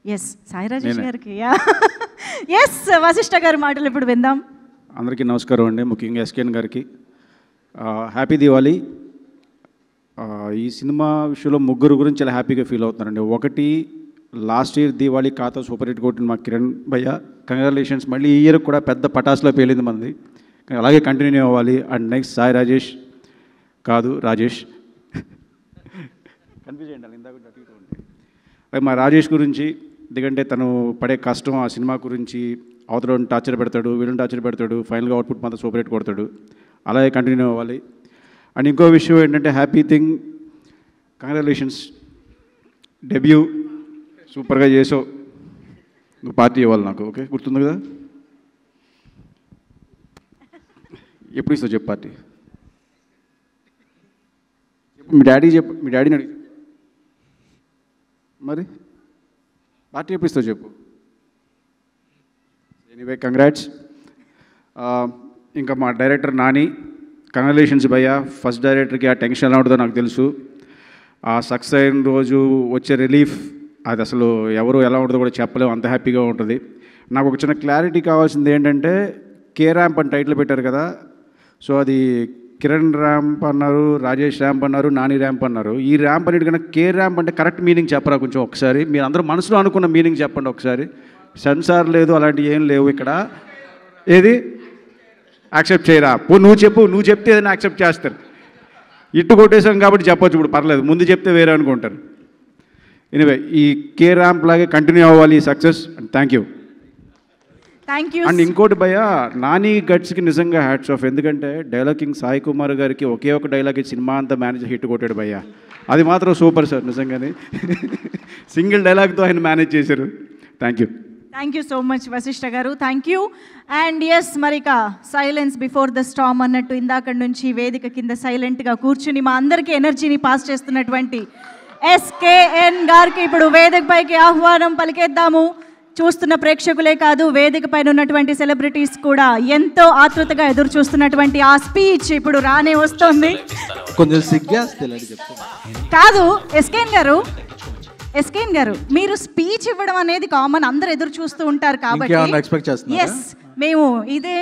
Yes Sai Rajesh గారికి yes Vashishtha గారి మాటలు ఇప్పుడు విందాం. అందరికీ నమస్కారం అండి, ముఖ్యంగా ఎస్కేఎన్ గారికి హ్యాపీ దివాళీ. ఈ సినిమా విషయంలో ముగ్గురు గురించి చాలా హ్యాపీగా ఫీల్ అవుతున్నారండి. ఒకటి, లాస్ట్ ఇయర్ దివాళీ ఖాతా సూపర్ హిట్ కొట్టిన మా కిరణ్ భయ్య, కంగ్రాచులేషన్స్. మళ్ళీ ఈ ఇయర్ కూడా పెద్ద పటాసులో పేలింది మనది, అలాగే కంటిన్యూ అవ్వాలి. అండ్ నెక్స్ట్ సాయి రాజేష్ కాదు రాజేష్ కన్ఫ్యూజ్ అయ్యండి ఇందాక అలాగే మా రాజేష్ గురించి, ఎందుకంటే తను పడే కష్టం ఆ సినిమా గురించి, అవతల టార్చర్ పెడతాడు, వీళ్ళని టార్చర్ పెడతాడు, ఫైనల్గా అవుట్పుట్ మాత్రం సూపర్ హిట్ కొడతాడు, అలాగే కంటిన్యూ అవ్వాలి. అండ్ ఇంకో విషయం ఏంటంటే హ్యాపీ థింగ్, కంగ్రాచులేషన్స్, డెబ్యూ సూపర్గా చేసావు. నువ్వు పార్టీ ఇవ్వాలి నాకు, ఓకే? గుర్తుంది కదా? ఎప్పుడు ఇస్తావు చెప్పు పార్టీ? మీ డాడీ చెప్పు, మీ డాడీని అడిగి మరి పార్టీ ఎప్పుడు ఇస్తావు చెప్పు. Anyway congrats. ఇంకా మా డైరెక్టర్ నాని, కంగ్రాచులేషన్స్ భయ్యా. ఫస్ట్ డైరెక్టర్కి ఆ టెన్షన్ ఎలా ఉంటుందో నాకు తెలుసు. ఆ సక్సెస్ అయిన రోజు వచ్చే రిలీఫ్ అది అసలు ఎవరు ఎలా ఉంటుందో కూడా చెప్పలేము, అంత హ్యాపీగా ఉంటుంది. నాకు ఒక చిన్న క్లారిటీ కావాల్సింది ఏంటంటే, కే ర్యాంప్ అని టైటిల్ పెట్టారు కదా, సో అది కిరణ్ ర్యాంప్ అన్నారు, రాజేష్ ర్యాంప్ అన్నారు, నాని ర్యాంప్ అన్నారు. ఈ ర్యాంప్ అన్నిటికన్నా కే ర్యాంప్ అంటే కరెక్ట్ మీనింగ్ చెప్పరా కొంచెం ఒకసారి? మీరు అందరూ మనసులో అనుకున్న మీనింగ్ చెప్పండి ఒకసారి. సెన్సార్ లేదు, అలాంటివి ఏం లేవు ఇక్కడ. ఏది యాక్సెప్ట్ చేయరా? నువ్వు చెప్పు, నువ్వు చెప్తే ఏదైనా యాక్సెప్ట్ చేస్తారు. ఇట్టు కొట్టేసాం కాబట్టి చెప్పొచ్చు, ఇప్పుడు పర్లేదు, ముందు చెప్తే వేరే అనుకుంటారు. ఎనీవే ఈ కే ర్యాంప్ లాగే కంటిన్యూ అవ్వాలి ఈ సక్సెస్. Thank you. అండ్ ఇంకోటి భయ్య, నాని గట్స్కి నిజంగా హ్యాట్స్ ఆఫ్. ఎందుకంటే డైలాగ్ కింగ్ సాయి కుమార్ గారికి ఒకే ఒక డైలాగ్ సినిమా అంతా మేనేజర్ హిట్ కొట్టాడు భయ్య. అది మాత్రం సూపర్ సార్, నిజంగానే సింగిల్ డైలాగ్తో ఆయన మేనేజ్ చేశారు. Thank you so much Vasishta గారు, థ్యాంక్ యూ. అండ్ ఎస్ మరిక సైలెన్స్ బిఫోర్ ద స్టార్మ్ అన్నట్టు ఇందాక నుంచి వేదిక కింద సైలెంట్గా కూర్చుని మా అందరికీ ఎనర్జీని పాస్ చేస్తున్నటువంటి ఎస్కేఎన్ గారికి ఇప్పుడు వేదిక పైకి ఆహ్వానం పలికేద్దాము. చూస్తున్న ప్రేక్షకులే కాదు, వేదిక పైన ఉన్నటువంటి సెలబ్రిటీస్ కూడా ఎంతో ఆతృతగా ఎదురు చూస్తున్నటువంటి ఆ స్పీచ్ ఇప్పుడు రానే వస్తుంది. కొంచెం కాదు ఎస్కేఎన్ గారు మీరు స్పీచ్ ఇవ్వడం అనేది కామన్, అందరు ఎదురు చూస్తూ ఉంటారు కాబట్టి. ఎక్స్పెక్ట్ చేస్తున్నారు. ఎస్ మేము ఇదే